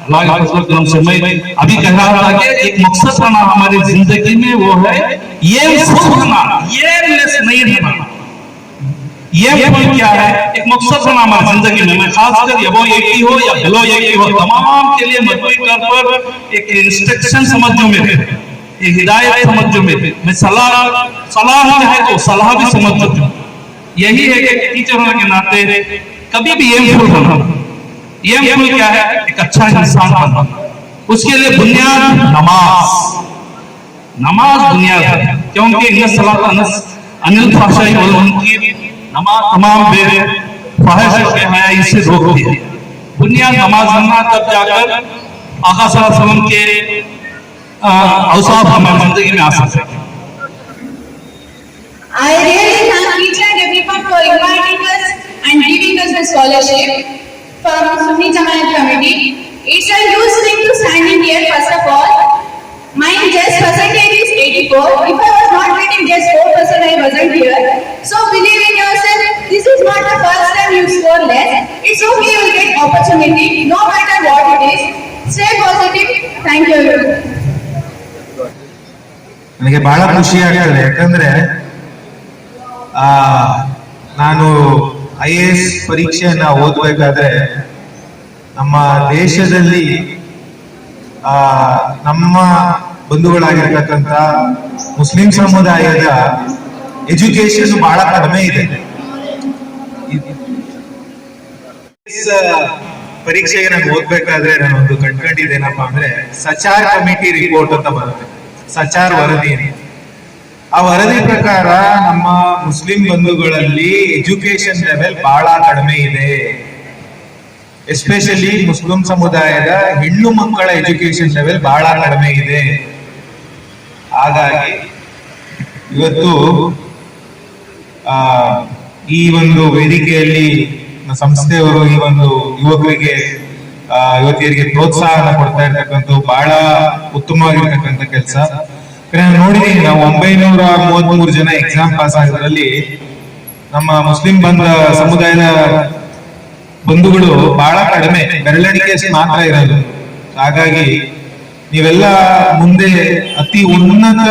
S10: अल्लाह के करम से मैं अभी कह रहा था कि एक मकसद बना हमारी जिंदगी में, वो है ये होना, ये लेस नहीं रहना। ये क्या है? एक मकसद बना हमारी जिंदगी में। मैं खासकर वो यही हो या हेलो यही हो, तमाम के लिए मजबूरी तौर पर एक इंस्ट्रक्शन समझो मेरे, एक हिदायत समझो मेरे, मैं सलाह है तो सलाह भी समझो। यही है कि टीचर होने के नाते कभी भी ये फुल बनना। ये फुल क्या है? एक अच्छा इंसान बनना। उसके लिए बुनियाद नमाज बुनियाद है, क्योंकि अनिल फाशाई वल मुनकर, नमाज तमाम बेफाहिश और बेहयाई से रोकती है। बुनियाद नमाज बनना, तब जाकर आका सल्लल्लाहु अलैहि वसल्लम के औसाफ हमारी जिंदगी में आ सकते हैं।
S11: I really thank each and everyone for inviting us and giving us the scholarship from Sunni Jamaat Committee. It's a huge thing to standing here. First of all, my just percentage is 84. If I was not getting just 4%, I wasn't here. So believe in yourself. This is not the first time you score less. It's okay. You will get opportunity, no matter what it is. Stay positive. Thank you.
S2: ನನಗೆ ಬಹಳ ಖುಷಿ ಆಗ್ತದೆ, ಯಾಕಂದ್ರೆ ನಾನು IAS ಪರೀಕ್ಷೆಯನ್ನ ಓದಬೇಕಾದ್ರೆ ನಮ್ಮ ದೇಶದಲ್ಲಿ ನಮ್ಮ ಬಂಧುಗಳಾಗಿರ್ತಕ್ಕಂಥ ಮುಸ್ಲಿಂ ಸಮುದಾಯದ ಎಜುಕೇಶನ್ ಬಹಳ ಕಡಿಮೆ ಇದೆ. ಪರೀಕ್ಷೆಗೆ ನಾನು ಓದ್ಬೇಕಾದ್ರೆ ನಾನು ಒಂದು ಕಂಡ್ಕೊಂಡಿದ್ದೇನಪ್ಪ ಅಂದ್ರೆ ಸಚಾರ್ ಕಮಿಟಿ ರಿಪೋರ್ಟ್ ಅಂತ ಬರುತ್ತೆ, ಸಚಾರ್ ವರದಿ. ಆ ಆ ವರದಿ ಪ್ರಕಾರ ನಮ್ಮ ಮುಸ್ಲಿಂ ಬಂಧುಗಳಲ್ಲಿ ಎಜುಕೇಶನ್ ಲೆವೆಲ್ ಬಹಳ ಕಡಿಮೆ ಇದೆ. ಎಸ್ಪೆಷಲಿ ಮುಸ್ಲಿಂ ಸಮುದಾಯದ ಹೆಣ್ಣು ಮಕ್ಕಳ ಎಜುಕೇಶನ್ ಲೆವೆಲ್ ಬಹಳ ಕಡಿಮೆ ಇದೆ. ಹಾಗಾಗಿ ಇವತ್ತು ಈ ಒಂದು ವೇದಿಕೆಯಲ್ಲಿ ಸಂಸ್ಥೆಯವರು ಈ ಒಂದು ಯುವತಿಯರಿಗೆ ಪ್ರೋತ್ಸಾಹನ ಕೊಡ್ತಾ ಇರ್ತಕ್ಕಂಥ ಬಹಳ ಉತ್ತಮವಾಗಿರ್ತಕ್ಕಂಥ ಕೆಲಸ. ನೋಡಿದೀನಿ ನಾವು 933 ಜನ ಎಕ್ಸಾಮ್ ಪಾಸ್ ಆಗೋದ್ರಲ್ಲಿ ನಮ್ಮ ಮುಸ್ಲಿಂ ಸಮುದಾಯದ ಬಂಧುಗಳು ಬಹಳ ಕಡಿಮೆ, ಬೆರಳೆಣಿಕೆಯಷ್ಟು ಮಾತ್ರ ಇರೋದು. ಹಾಗಾಗಿ ನೀವೆಲ್ಲ ಮುಂದೆ ಅತಿ ಉನ್ನತ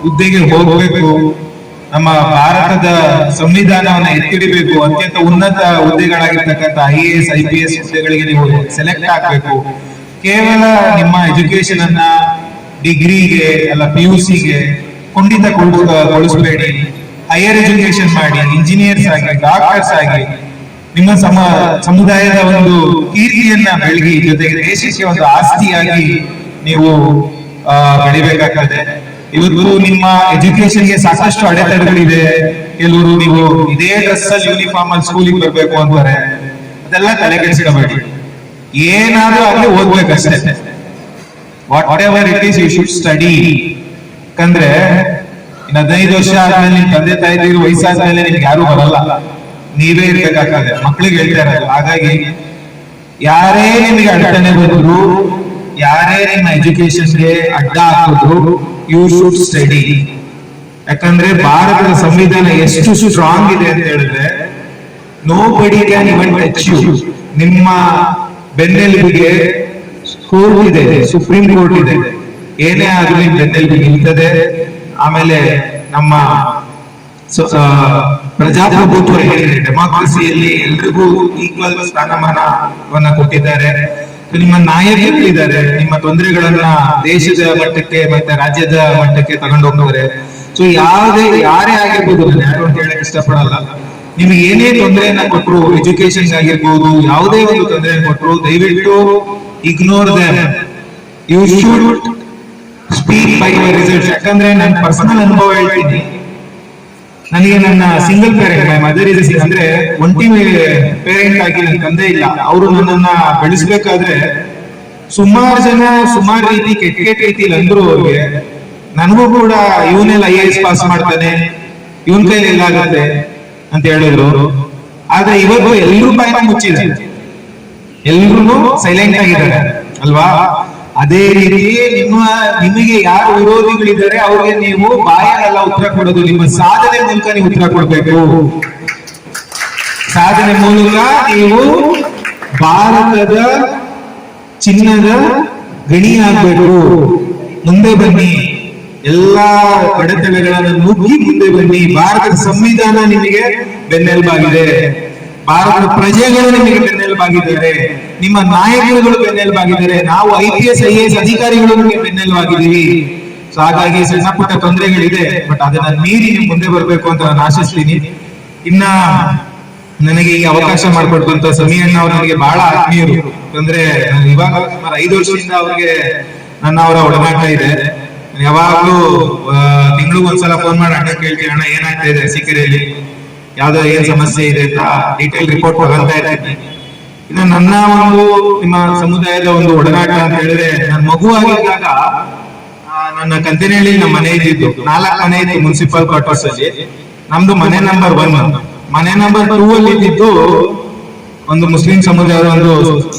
S2: ಹುದ್ದೆಗೆ ಹೋಗಬೇಕು, ನಮ್ಮ ಭಾರತದ ಸಂವಿಧಾನವನ್ನ ಎತ್ತಿಡಿಬೇಕು, ಅತ್ಯಂತ ಉನ್ನತ ಹುದ್ದೆಗಳಾಗಿರ್ತಕ್ಕಂಥ IAS IPS ಹುದ್ದೆಗಳಿಗೆ ನೀವು ಸೆಲೆಕ್ಟ್ ಆಗ್ಬೇಕು. ಕೇವಲ ನಿಮ್ಮ ಎಜುಕೇಶನ್ ಅನ್ನ ಡಿಗ್ರಿಗೆ ಅಲ್ಲ PUCಗೆ ಖಂಡಿತ ಕೊಡಿಸಬೇಡಿ. ಹೈಯರ್ ಎಜುಕೇಶನ್ ಮಾಡಿ, ಇಂಜಿನಿಯರ್ಸ್ ಆಗಿ, ಡಾಕ್ಟರ್ಸ್ ಆಗಿ ನಿಮ್ಮ ಸಮುದಾಯದ ಒಂದು ಕೀರ್ತಿಯನ್ನ ಬೆಳಗಿ, ಜೊತೆಗೆ ದೇಶಕ್ಕೆ ಒಂದು ಆಸ್ತಿಯಾಗಿ ನೀವು ಬೆಳಿಬೇಕಾಗ್ತದೆ. ಇವತ್ತು ನಿಮ್ಮ ಎಜುಕೇಶನ್ಗೆ ಸಾಕಷ್ಟು ಅಡೆತಡೆಗಳಿದೆ. ಕೆಲವರು ನೀವು ಇದೇ ಡ್ರೆಸ್ ಅಲ್ಲಿ ಯೂನಿಫಾರ್ಮ್ ಅಲ್ಲಿ ಸ್ಕೂಲಿಗೆ ಬರ್ಬೇಕು ಅಂತಾರೆ, ಅದೆಲ್ಲ ತಲೆ ಕೆಡಿಸ್ಕೋಬೇಡಿ. ಏನಾದ್ರೂ ಆಗ್ಲಿ ಓದ್ಬೇಕಷ್ಟೇ. Whatever it is you should study. ಯಾಕಂದ್ರೆ ಇನ್ನು 15 ವರ್ಷ ಆದ್ಮೇಲೆ ನಿಮ್ ತಂದೆ ತಾಯಿ ವಯಸ್ಸಾದ್ಮೇಲೆ ನಿಮ್ಗೆ ಯಾರು ಬರಲ್ಲ, ನೀವೇ ಇರ್ಬೇಕಾಗ್ತದೆ. ಮಕ್ಳಿಗೆ ಹೇಳ್ತಾ ಇರೋದು. ಹಾಗಾಗಿ ಯಾರೇ ನಿಮಗೆ ಅಡಚಣೆ ಬಂದ್ರು, ಯಾರೇ ನಿಮ್ಮ ಎಜುಕೇಶನ್ಗೆ ಅಡ್ಡ ಹಾಕಿದ್ರು, ಯು ಶುಡ್ ಸ್ಟಡಿ. ಯಾಕಂದ್ರೆ ಭಾರತದ ಸಂವಿಧಾನ ಎಷ್ಟು ಸ್ಟ್ರಾಂಗ್ ಇದೆ ಅಂತ ಹೇಳಿದ್ರೆ, nobody can even touch you. ನಿಮ್ಮ ಬೆನ್ನೆಲುಬಿಗೆ ಕೋರ್ಟ್ ಇದೆ, ಸುಪ್ರೀಂ ಕೋರ್ಟ್ ಇದೆ, ಏನೇ ಆಗಲಿ ಬೆನ್ನೆಲುಬಿಗೆ ನಿಲ್ತದೆ. ಆಮೇಲೆ ನಮ್ಮ ಪ್ರಜಾಪ್ರಭುತ್ವ ಏನಿದೆ, ಡೆಮಾಕ್ರಸಿಯಲ್ಲಿ ಎಲ್ರಿಗೂ ಈಕ್ವಲ್ ಸ್ಥಾನಮಾನವನ್ನ ಕೊಟ್ಟಿದ್ದಾರೆ. ನಿಮ್ಮ ನಾಯಕರಿದ್ದಾರೆ, ನಿಮ್ಮ ತೊಂದರೆಗಳನ್ನ ದೇಶದ ಮಟ್ಟಕ್ಕೆ ಮತ್ತೆ ರಾಜ್ಯದ ಮಟ್ಟಕ್ಕೆ ತಗೊಂಡು ಹೋಗ್ತಾರೆ. ಸೊ ಯಾರೇ ಆಗಿರ್ಬೋದು, ನಾನು ಯಾರು ಅಂತ ಹೇಳಕ್ ಇಷ್ಟಪಡಲ್ಲ. ನಿಮ್ಗೆ ಏನೇ ತೊಂದರೆಯನ್ನ ಕೊಟ್ಟರು, ಎಜುಕೇಶನ್ ಆಗಿರ್ಬೋದು, ಯಾವುದೇ ಒಂದು ತೊಂದರೆ ಕೊಟ್ಟರು, ದಯವಿಟ್ಟು ignore them. You should speak by your results. ಯಾಕಂದ್ರೆ ನನ್ನ ಪರ್ಸನಲ್ ಅನುಭವ ಹೇಳ್ತೀನಿ. ನನಗೆ ನನ್ನ single parent, my mother is ಅಂದ್ರೆ ಒಂಟಿ ಪೇರೆಂಟ್ ಆಗಿ ನನ್ನ ತಂದೆ ಇಲ್ಲ. ಅವರು ನನ್ನನ್ನ ಬೆಳೆಸ್ಬೇಕಾದ್ರೆ ಸುಮಾರು ಜನ ಸುಮಾರು ರೀತಿ ಕೆಟ್ಟ ರೀತಿಲಿ ಅಂದ್ರು ಅವ್ರಿಗೆ. ನನಗೂ ಕೂಡ ಇವನೆಲ್ಲ IAS ಪಾಸ್ ಮಾಡ್ತಾನೆ, ಇವನ್ ಕೈಲಿ ಎಲ್ಲ ಆಗುತ್ತೆ ಅಂತ ಹೇಳಿದ್ರು. ಆದ್ರೆ ಇವತ್ತು ಎಲ್ರೂ ಬಾಯಿನ ಮುಚ್ಚಿದ್ದಾರೆ, ಎಲ್ರು ಸೈಲೆಂಟ್ ಆಗಿದ್ದಾರೆ ಅಲ್ವಾ? ಅದೇ ರೀತಿ ನಿಮಗೆ ಯಾರು ವಿರೋಧಿಗಳಿದ್ದಾರೆ ಅವ್ರಿಗೆ ನೀವು ಬಾಯಲ್ಲ ಉತ್ತರ ಕೊಡೋದು, ನಿಮ್ಮ ಸಾಧನೆ ಮೂಲಕ ನೀವು ಉತ್ತರ ಕೊಡಬೇಕು. ಸಾಧನೆ ಮೂಲಕ ನೀವು ಭಾರತದ ಚಿನ್ನದ ಗಣಿ ಆಗ್ಬೇಕು. ಮುಂದೆ ಬನ್ನಿ, ಎಲ್ಲಾ ಅಡೆತಡೆಗಳನ್ನು ನುಗ್ಗಿ ಮುಂದೆ ಬನ್ನಿ. ಭಾರತದ ಸಂವಿಧಾನ ನಿಮಗೆ ಬೆನ್ನೆಲುಬಾಗಿದೆ, ಭಾರತದ ಪ್ರಜೆಗಳು ನಿಮಗೆ ಬೆನ್ನೆಲುಬಾಗಿದ್ದಾರೆ, ನಿಮ್ಮ ನಾಯಕರುಗಳು ಬೆನ್ನೆಲುಬಾಗಿದ್ದಾರೆ, ನಾವು IPS IAS ಅಧಿಕಾರಿಗಳು ನಿಮಗೆ ಬೆನ್ನೆಲುಬಾಗಿದ್ದೀವಿ. ಸೊ ಹಾಗಾಗಿ ಸಣ್ಣ ಪುಟ್ಟ ತೊಂದರೆಗಳಿದೆ, ಬಟ್ ಅದನ್ನ ಮೀರಿ ನೀವು ಮುಂದೆ ಬರಬೇಕು ಅಂತ ನಾನು ಆಶಿಸ್ತೀನಿ. ಇನ್ನ ನನಗೆ ಈ ಅವಕಾಶ ಮಾಡಿಕೊಟ್ಟಂತ ಸಮೀಯಣ್ಣ ಅವರು ನನಗೆ ಬಹಳ ಆತ್ಮೀಯರು. ಅಂದ್ರೆ ಇವಾಗ ಸುಮಾರು 5 ವರ್ಷದಿಂದ ಅವ್ರಿಗೆ ಅವರ ಒಡನಾಟ ಇದೆ. ಯಾವಾಗ್ಲೂ ತಿಂಗಳಿಗೆ ಒಂದ್ಸಲ ಫೋನ್ ಮಾಡಿ ಅಣ್ಣ ಕೇಳ್ತೀನಿ, ಅಣ್ಣ ಏನಾಗ್ತಾ ಇದೆ ಅರಸೀಕೆರೆಯಲ್ಲಿ, ಯಾವ್ದೋ ಏನ್ ಸಮಸ್ಯೆ ಇದೆ ಅಂತ ಡೀಟೇಲ್ ರಿಪೋರ್ಟ್ ತಗೊಳ್ತಾ ಇರ್ತೀನಿ. ಇನ್ನು ನನ್ನ ಒಂದು ನಿಮ್ಮ ಸಮುದಾಯದ ಒಂದು ಒಡನಾಟ ಅಂತ ಹೇಳಿದ್ರೆ, ನನ್ನ ಮಗುವಾಗಿದ್ದಾಗ ನನ್ನ ಕಂತಿನಹಳ್ಳಿ ನಮ್ಮ ಮನೆ ಇದ್ದಿದ್ದು 4 ಮನೆ ಇತ್ತು ಮುನ್ಸಿಪಲ್ ಕ್ವಾರ್ಟರ್ಸ್ ಅಲ್ಲಿ. ನಮ್ದು ಮನೆ ನಂಬರ್ 1. ಮನೆ ನಂಬರ್ 2 ಅಲ್ಲಿ ಇದ್ದಿದ್ದು ಒಂದು ಮುಸ್ಲಿಂ ಸಮುದಾಯದ ಒಂದು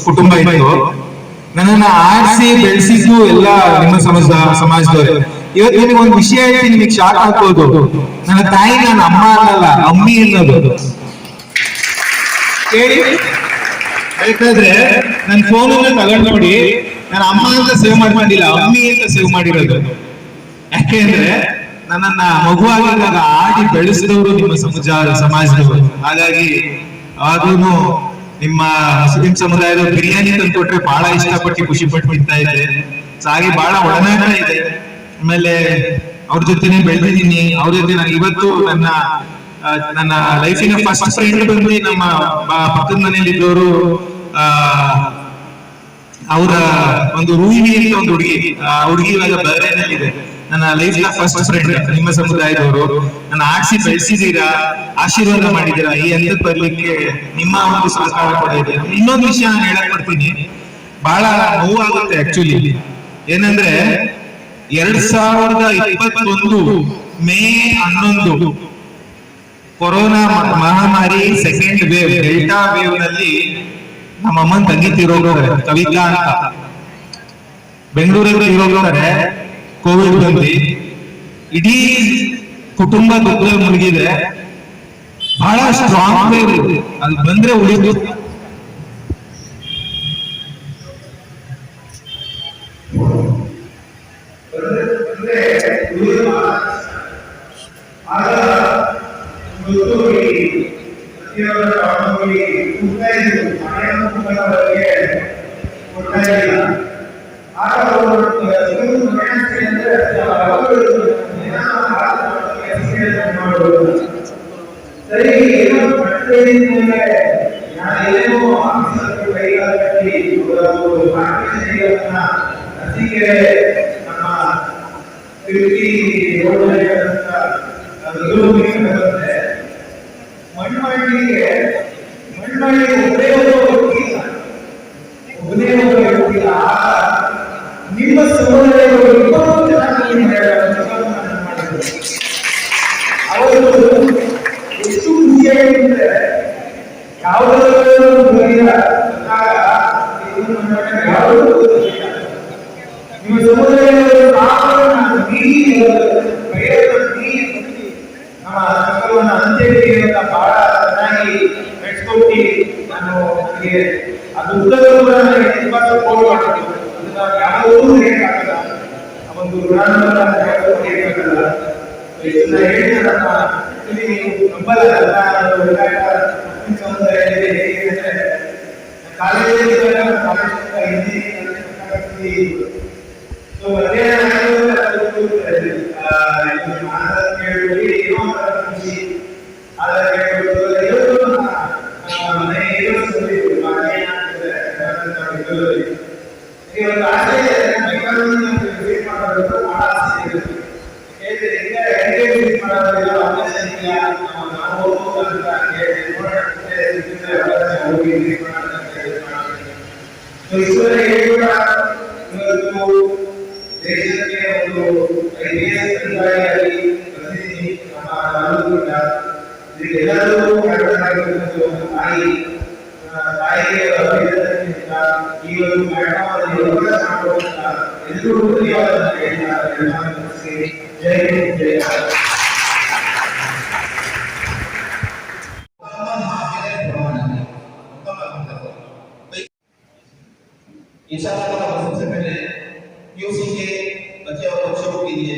S2: ಕುಟುಂಬ ಇತ್ತು. ನನ್ನನ್ನ ಆರಿಸಿ ಬೆಳೆಸಿದ್ದು ಎಲ್ಲ ನಿಮ್ಮ ಸಮಾಜದವರೇ. ಇವತ್ತು ನಿಮಗೆ ಒಂದು ವಿಷಯ ಹೇಳಿ ನಿಮಗೆ ಶಾಕ್ ಆಗ್ಬೋದು. ನನ್ನ ತಾಯಿ ನನ್ನ ಅಮ್ಮ ಅನ್ನಲ್ಲ, ಅಮ್ಮಿ ಅನ್ನೋದು. ಕೇಳಿ, ಬೇಕಾದ್ರೆ ನನ್ನ ಫೋನ್ ಅನ್ನ ತಗೊಂಡು ನೋಡಿ, ನಾನು ಅಮ್ಮ ಅಂತ ಸೇವ್ ಮಾಡ್ಕೊಂಡಿಲ್ಲ, ಅಮ್ಮಿ ಅಂತ ಸೇವ್ ಮಾಡಿರೋದು. ಯಾಕೆಂದ್ರೆ ನನ್ನನ್ನ ಮಗುವಾಗಿದ್ದಾಗ ಆಡಿ ಬೆಳೆಸಿದವರು ನಿಮ್ಮ ಸಮಾಜದವರು. ಹಾಗಾಗಿ ಅದನ್ನು ನಿಮ್ಮ ಮುಸ್ಲಿಂ ಸಮುದಾಯದ ಬಿರಿಯಾನಿ ತಂದು ಕೊಟ್ರೆ ಬಹಳ ಇಷ್ಟಪಟ್ಟು ಖುಷಿ ಪಟ್ಟು ತಿಂತಾ ಇದ್ದೆ. ಹಾಗೆ ಬಹಳ ಒಡನಾಟ ಇದೆ. ಆಮೇಲೆ ಅವ್ರ ಜೊತೆನೆ ಬೆಳೆದಿದ್ದೀನಿ. ಅವ್ರ ಜೊತೆ ನಾನು ಇವತ್ತು ನನ್ನ ಲೈಫಿನ ಫಸ್ಟ್ ಫ್ರೆಂಡ್ ಬಂದು ನಮ್ಮ ಪಕ್ಕದ ಮನೆಯಲ್ಲಿ ಇದ್ದವರು ಅವರ ಒಂದು ರೂಹಿಣಿ ಅಂತ ಒಂದು ಹುಡುಗಿ, ಆ ಹುಡುಗಿ ಇವಾಗ ಬಹ್ರೈನಲ್ಲಿದೆ. ನನ್ನ ಲೈಫ್ ನ ಫಸ್ಟ್ ಫ್ರೆಂಡ್, ನಿಮ್ಮ ಸಮುದಾಯದವರು. ನನ್ನ ಆಡಿಸಿ ಬೆಳೆಸಿದೀರಾ, ಆಶೀರ್ವಾದ ಮಾಡಿದೀರಾ. ಈ ಹಂತಕ್ಕೆ ಬರ್ಲಿಕ್ಕೆ ನಿಮ್ಮ ಒಂದು ಸಹಕಾರ ಕೂಡ ಇದೆ. ಇನ್ನೊಂದು ವಿಷಯ ನಾನು ಹೇಳಕ್ ಪಡ್ತೀನಿ, ಬಹಳ ನೋವಾಗುತ್ತೆ ಆಕ್ಚುಲಿ. ಏನಂದ್ರೆ 2021 ಮೇ 11 ಕೊರೋನಾ ಮಹಾಮಾರಿ ಸೆಕೆಂಡ್ ವೇವ್, ಡೆಲ್ಟಾ ವೇವ್ ನಲ್ಲಿ ನಮ್ಮ ಅಮ್ಮನ ತಂಗಿ ತೀರೋಗ್ತಾರೆ, ಕವಿತಾ ಅಂತ. ಬೆಂಗಳೂರಲ್ಲಿ ತೀರೋಗ್ತಾರೆ ಕೋವಿಡ್ ಬಂದು. ಇಡೀ ಕುಟುಂಬ ದುಃಖದಲ್ಲಿ ಮುಳುಗಿದೆ. ಬಹಳ ಸ್ಟ್ರಾಂಗ್ ವೇವ್ ಇದೆ, ಅದು ಬಂದ್ರೆ ಉಳಿದು. ನಿಮ್ಮ ಸಮುದಾಯಗಳು ಅವರು ಎಷ್ಟು ಖುಷಿಯಾಗಿದ್ರೆ ಯಾವುದಾದ್ರೂ ನಿಮ್ಮ ಸಮುದಾಯಗಳು ನಮ್ಮ ಮಕ್ಕಳನ್ನ ಅಂತ್ಯಕ್ರಿಯೆಯನ್ನ ಬಹಳ ಚೆನ್ನಾಗಿ ನಡೆಸ್ಕೊಟ್ಟು ನಾನು ನನಗೆ ಅದು ಉದ್ದಕ್ಕೂ ಕೂಡ ನನಗೆ ತುಂಬಾ ಸಪೋರ್ಟ್ ಮಾಡಬೇಕು. ಅದನ್ನ ಯಾವುದೂ ಹೇಳಕ್ಕಾಗಲ್ಲ, ಆ ಒಂದು ಋಣವನ್ನ ಯಾವುದೂ ಹೇಳಕ್ಕಾಗಲ್ಲ. ಇದನ್ನ ಹೇಳಿದ್ರಲ್ಲ, ನೀವು ನಂಬಲ್ಲ, ಸಮುದಾಯದಲ್ಲಿ ಹೇಗೆ ಕಾಲೇಜಲ್ಲಿ ಹಿಂದಿ ದೇಶಕ್ಕೆ ಒಂದು ಐಎಎಸ್ ಅಧಿಕಾರಿಯಾಗಿ ಪ್ರತಿನಿಧಿ ಎಲ್ಲರೂ ತಾಯಿಗೆ ಅಭಿನಂದನೆಯಿಂದ ಈ ಒಂದು ಕಾರ್ಯಕ್ರಮದಲ್ಲಿ ಯೋಗದಾನ ಮಾಡುವಂತ ಎಲ್ಲರೂ ಧನ್ಯವಾದ. ಜೈ ಹಿಂದ್, ಜೈ ಭಾರತ್. इंशाअल्लाह सबसे पहले यूसी के बच्चे और बच्चों के लिए